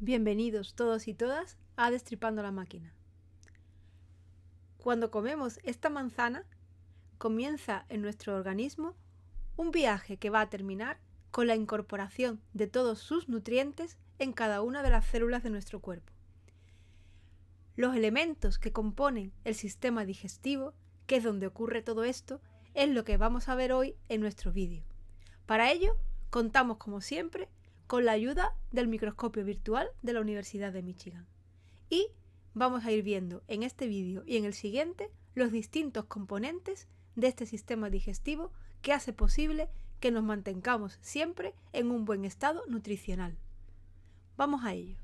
Bienvenidos todos y todas a Destripando la Máquina. Cuando comemos esta manzana, comienza en nuestro organismo un viaje que va a terminar con la incorporación de todos sus nutrientes en cada una de las células de nuestro cuerpo. Los elementos que componen el sistema digestivo, que es donde ocurre todo esto, es lo que vamos a ver hoy en nuestro vídeo. Para ello, contamos como siempre con la ayuda del microscopio virtual de la Universidad de Michigan. Y vamos a ir viendo en este vídeo y en el siguiente los distintos componentes de este sistema digestivo que hace posible que nos mantengamos siempre en un buen estado nutricional. Vamos a ello.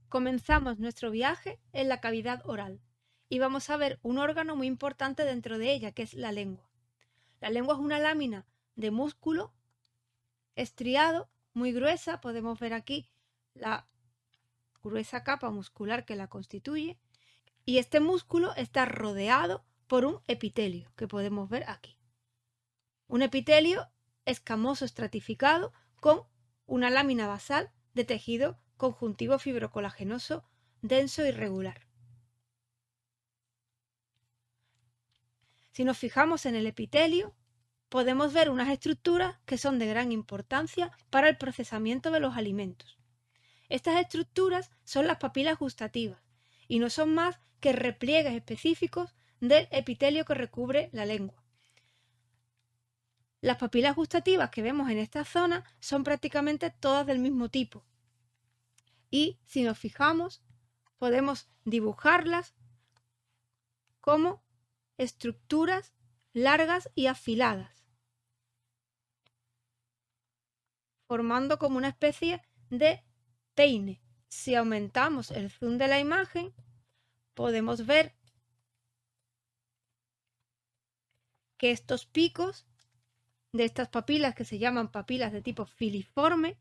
Comenzamos nuestro viaje en la cavidad oral y vamos a ver un órgano muy importante dentro de ella, que es la lengua. La lengua es una lámina de músculo estriado, muy gruesa. Podemos ver aquí la gruesa capa muscular que la constituye, y este músculo está rodeado por un epitelio que podemos ver aquí. Un epitelio escamoso estratificado con una lámina basal de tejido conjuntivo fibrocolagenoso denso y regular. Si nos fijamos en el epitelio, podemos ver unas estructuras que son de gran importancia para el procesamiento de los alimentos. Estas estructuras son las papilas gustativas y no son más que repliegues específicos del epitelio que recubre la lengua. Las papilas gustativas que vemos en esta zona son prácticamente todas del mismo tipo. Y si nos fijamos, podemos dibujarlas como estructuras largas y afiladas, formando como una especie de peine. Si aumentamos el zoom de la imagen, podemos ver que estos picos de estas papilas, que se llaman papilas de tipo filiforme,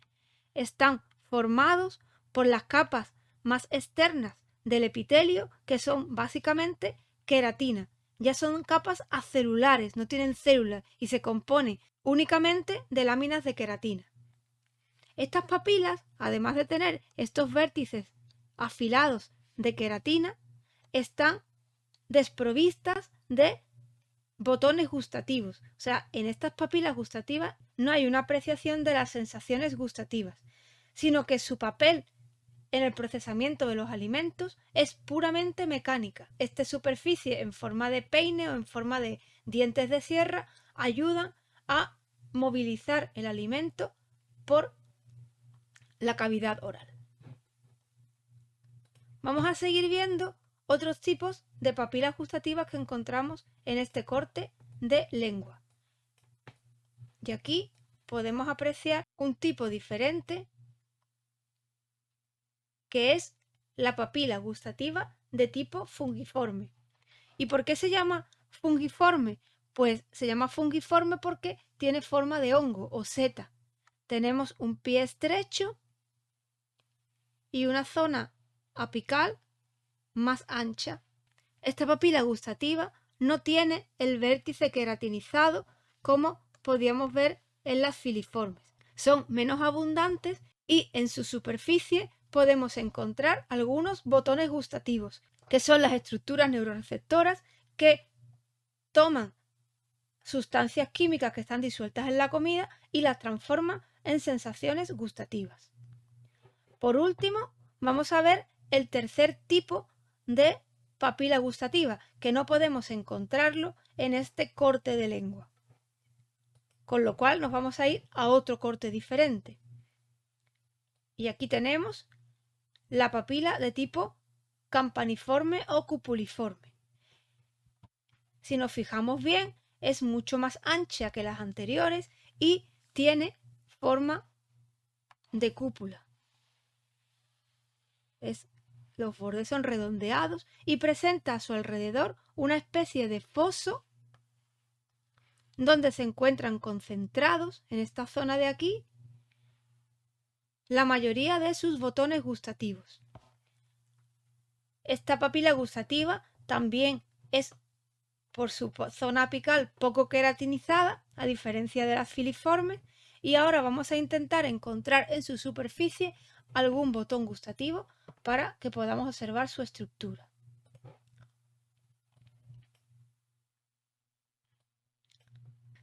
están formados por las capas más externas del epitelio, que son básicamente queratina. Ya son capas acelulares, no tienen células y se compone únicamente de láminas de queratina. Estas papilas, además de tener estos vértices afilados de queratina, están desprovistas de botones gustativos. O sea, en estas papilas gustativas no hay una apreciación de las sensaciones gustativas, sino que su papel en el procesamiento de los alimentos es puramente mecánica. Esta superficie en forma de peine o en forma de dientes de sierra ayudan a movilizar el alimento por la cavidad oral. Vamos a seguir viendo otros tipos de papilas gustativas que encontramos en este corte de lengua. Y aquí podemos apreciar un tipo diferente, que es la papila gustativa de tipo fungiforme. ¿Y por qué se llama fungiforme? Pues se llama fungiforme porque tiene forma de hongo o seta. Tenemos un pie estrecho y una zona apical más ancha. Esta papila gustativa no tiene el vértice queratinizado como podíamos ver en las filiformes. Son menos abundantes y en su superficie podemos encontrar algunos botones gustativos, que son las estructuras neuroreceptoras que toman sustancias químicas que están disueltas en la comida y las transforman en sensaciones gustativas. Por último, vamos a ver el tercer tipo de papila gustativa, que no podemos encontrarlo en este corte de lengua. Con lo cual nos vamos a ir a otro corte diferente. Y aquí tenemos la papila de tipo campaniforme o cupuliforme. Si nos fijamos bien, es mucho más ancha que las anteriores y tiene forma de cúpula. Los bordes son redondeados y presenta a su alrededor una especie de foso donde se encuentran concentrados en esta zona de aquí la mayoría de sus botones gustativos. Esta papila gustativa también es, por su zona apical, poco queratinizada, a diferencia de las filiformes, y ahora vamos a intentar encontrar en su superficie algún botón gustativo para que podamos observar su estructura.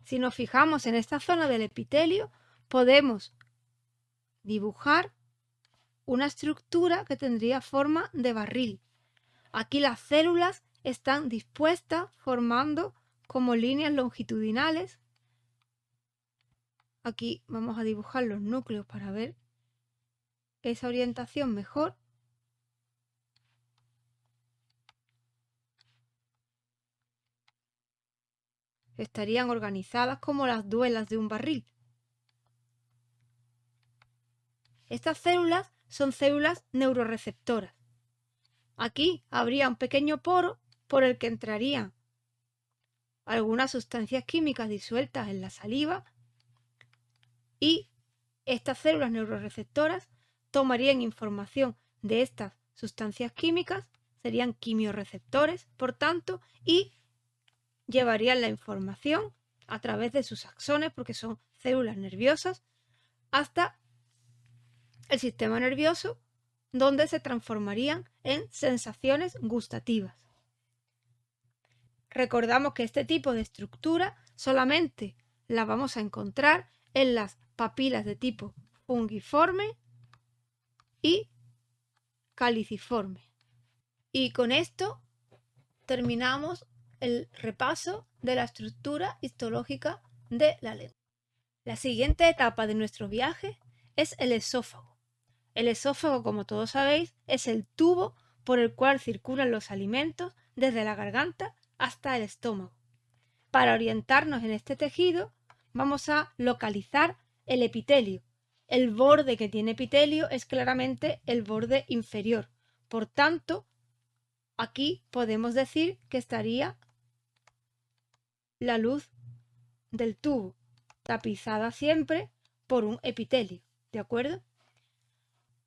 Si nos fijamos en esta zona del epitelio, podemos dibujar una estructura que tendría forma de barril. Aquí las células están dispuestas formando como líneas longitudinales. Aquí vamos a dibujar los núcleos para ver esa orientación mejor. Estarían organizadas como las duelas de un barril. Estas células son células neuroreceptoras. Aquí habría un pequeño poro por el que entrarían algunas sustancias químicas disueltas en la saliva y estas células neuroreceptoras tomarían información de estas sustancias químicas, serían quimiorreceptores, por tanto, y llevarían la información a través de sus axones, porque son células nerviosas, hasta el sistema nervioso, donde se transformarían en sensaciones gustativas. Recordamos que este tipo de estructura solamente la vamos a encontrar en las papilas de tipo fungiforme y caliciforme. Y con esto terminamos el repaso de la estructura histológica de la lengua. La siguiente etapa de nuestro viaje es el esófago. El esófago, como todos sabéis, es el tubo por el cual circulan los alimentos desde la garganta hasta el estómago. Para orientarnos en este tejido, vamos a localizar el epitelio. El borde que tiene epitelio es claramente el borde inferior. Por tanto, aquí podemos decir que estaría la luz del tubo, tapizada siempre por un epitelio, ¿de acuerdo?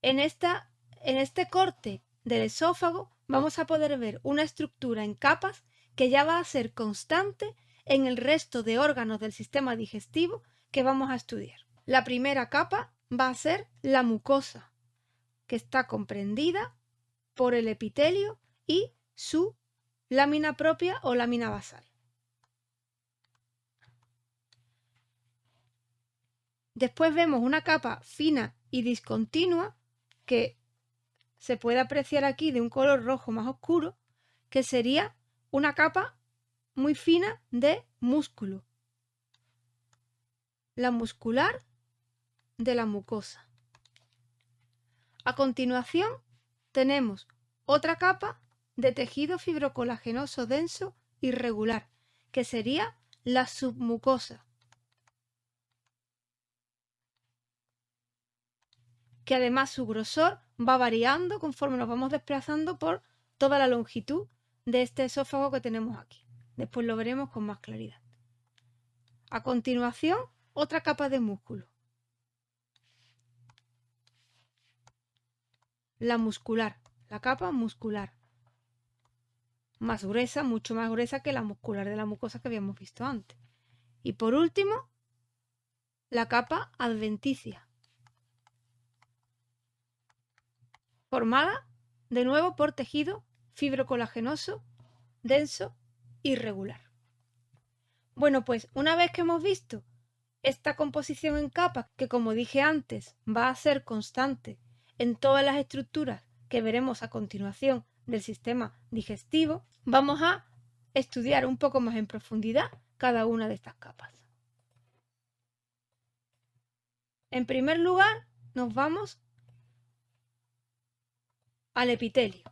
En este corte del esófago vamos a poder ver una estructura en capas que ya va a ser constante en el resto de órganos del sistema digestivo que vamos a estudiar. La primera capa va a ser la mucosa, que está comprendida por el epitelio y su lámina propia o lámina basal. Después vemos una capa fina y discontinua que se puede apreciar aquí de un color rojo más oscuro, que sería una capa muy fina de músculo, la muscular de la mucosa. A continuación tenemos otra capa de tejido fibrocolagenoso denso irregular, que sería la submucosa, que además su grosor va variando conforme nos vamos desplazando por toda la longitud de este esófago que tenemos aquí. Después lo veremos con más claridad. A continuación, otra capa de músculo, la muscular, la capa muscular, más gruesa, mucho más gruesa que la muscular de la mucosa que habíamos visto antes. Y por último, la capa adventicia, formada de nuevo por tejido fibrocolagenoso denso irregular. Bueno, pues una vez que hemos visto esta composición en capas, que como dije antes va a ser constante en todas las estructuras que veremos a continuación del sistema digestivo, vamos a estudiar un poco más en profundidad cada una de estas capas. En primer lugar, nos vamos al epitelio.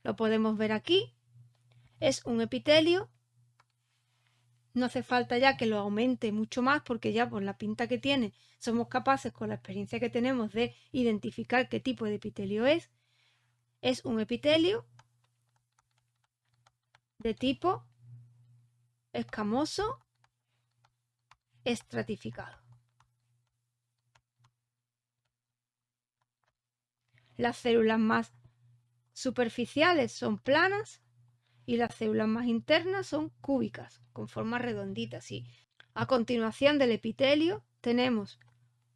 Lo podemos ver aquí. Es un epitelio. No hace falta ya que lo aumente mucho más porque ya por la pinta que tiene somos capaces con la experiencia que tenemos de identificar qué tipo de epitelio es. Es un epitelio de tipo escamoso estratificado. Las células más superficiales son planas y las células más internas son cúbicas, con forma redondita, así. A continuación del epitelio tenemos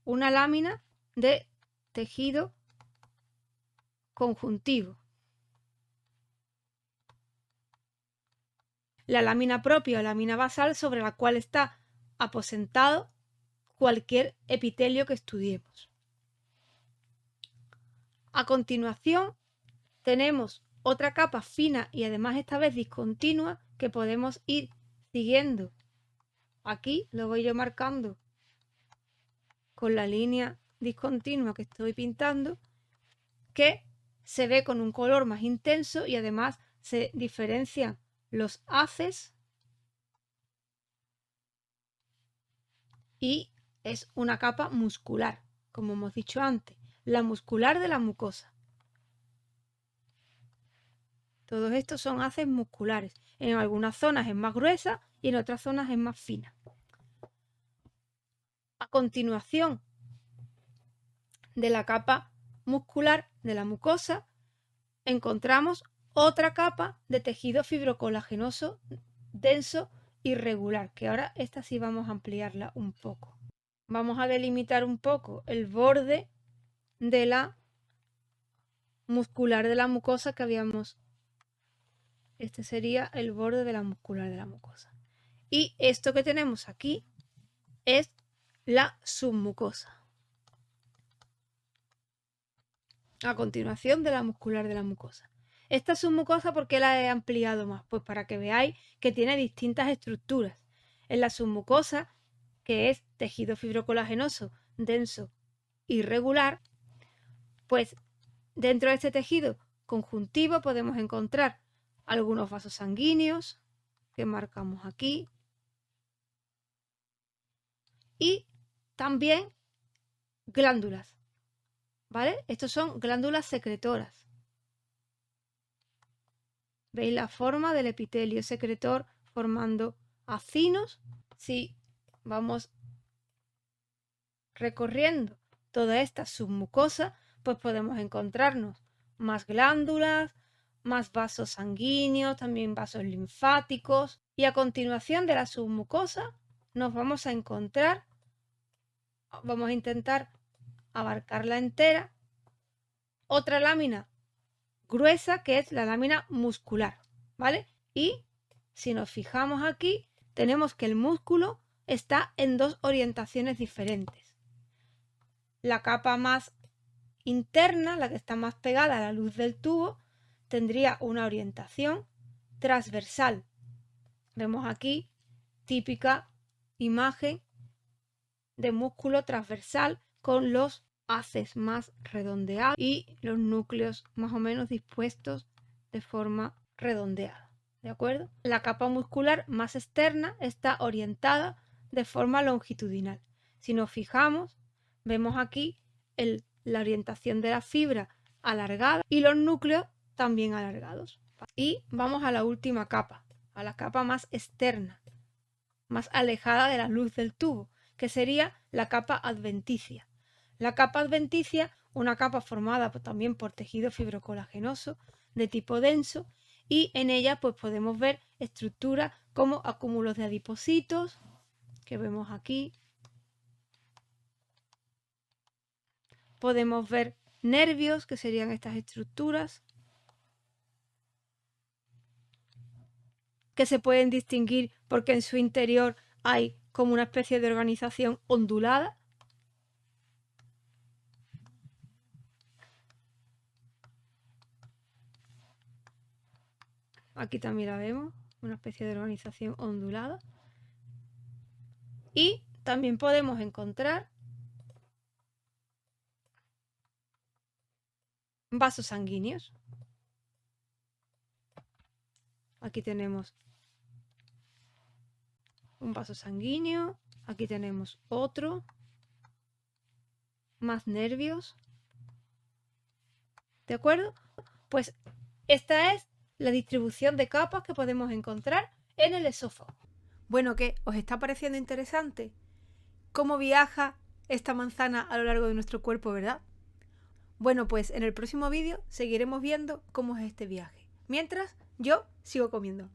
una lámina de tejido conjuntivo. La lámina propia o lámina basal sobre la cual está aposentado cualquier epitelio que estudiemos. A continuación tenemos otra capa fina y además esta vez discontinua que podemos ir siguiendo. Aquí lo voy yo marcando con la línea discontinua que estoy pintando, que se ve con un color más intenso y además se diferencian los haces y es una capa muscular, como hemos dicho antes, la muscular de la mucosa. Todos estos son haces musculares. En algunas zonas es más gruesa y en otras zonas es más fina. A continuación de la capa muscular de la mucosa encontramos otra capa de tejido fibrocolagenoso denso y regular, que ahora esta sí vamos a ampliarla un poco. Vamos a delimitar un poco el borde de la muscular de la mucosa que habíamos. Este sería el borde de la muscular de la mucosa. Y esto que tenemos aquí es la submucosa. A continuación de la muscular de la mucosa. Esta submucosa, ¿por qué la he ampliado más? Pues para que veáis que tiene distintas estructuras. En la submucosa, que es tejido fibrocolagenoso denso y regular, pues dentro de este tejido conjuntivo podemos encontrar algunos vasos sanguíneos que marcamos aquí y también glándulas, ¿vale? Estos son glándulas secretoras. ¿Veis la forma del epitelio secretor formando acinos? Si vamos recorriendo toda esta submucosa, pues podemos encontrarnos más glándulas, más vasos sanguíneos, también vasos linfáticos. Y a continuación de la submucosa nos vamos a encontrar, vamos a intentar abarcarla entera, otra lámina gruesa que es la lámina muscular, ¿vale? Y si nos fijamos aquí, tenemos que el músculo está en dos orientaciones diferentes. La capa más interna, la que está más pegada a la luz del tubo, tendría una orientación transversal. Vemos aquí típica imagen de músculo transversal con los haces más redondeados y los núcleos más o menos dispuestos de forma redondeada, ¿de acuerdo? La capa muscular más externa está orientada de forma longitudinal. Si nos fijamos, vemos aquí la orientación de la fibra alargada y los núcleos también alargados. Y vamos a la última capa, a la capa más externa, más alejada de la luz del tubo, que sería la capa adventicia. La capa adventicia, una capa formada también por tejido fibrocolagenoso de tipo denso, y en ella pues podemos ver estructuras como acúmulos de adipocitos, que vemos aquí. Podemos ver nervios, que serían estas estructuras, que se pueden distinguir porque en su interior hay como una especie de organización ondulada. Aquí también la vemos, una especie de organización ondulada. Y también podemos encontrar vasos sanguíneos. Aquí tenemos un vaso sanguíneo, aquí tenemos otro, más nervios. ¿De acuerdo? Pues esta es la distribución de capas que podemos encontrar en el esófago. Bueno, ¿qué? ¿Os está pareciendo interesante cómo viaja esta manzana a lo largo de nuestro cuerpo, verdad? Bueno, pues en el próximo vídeo seguiremos viendo cómo es este viaje. Mientras, yo sigo comiendo.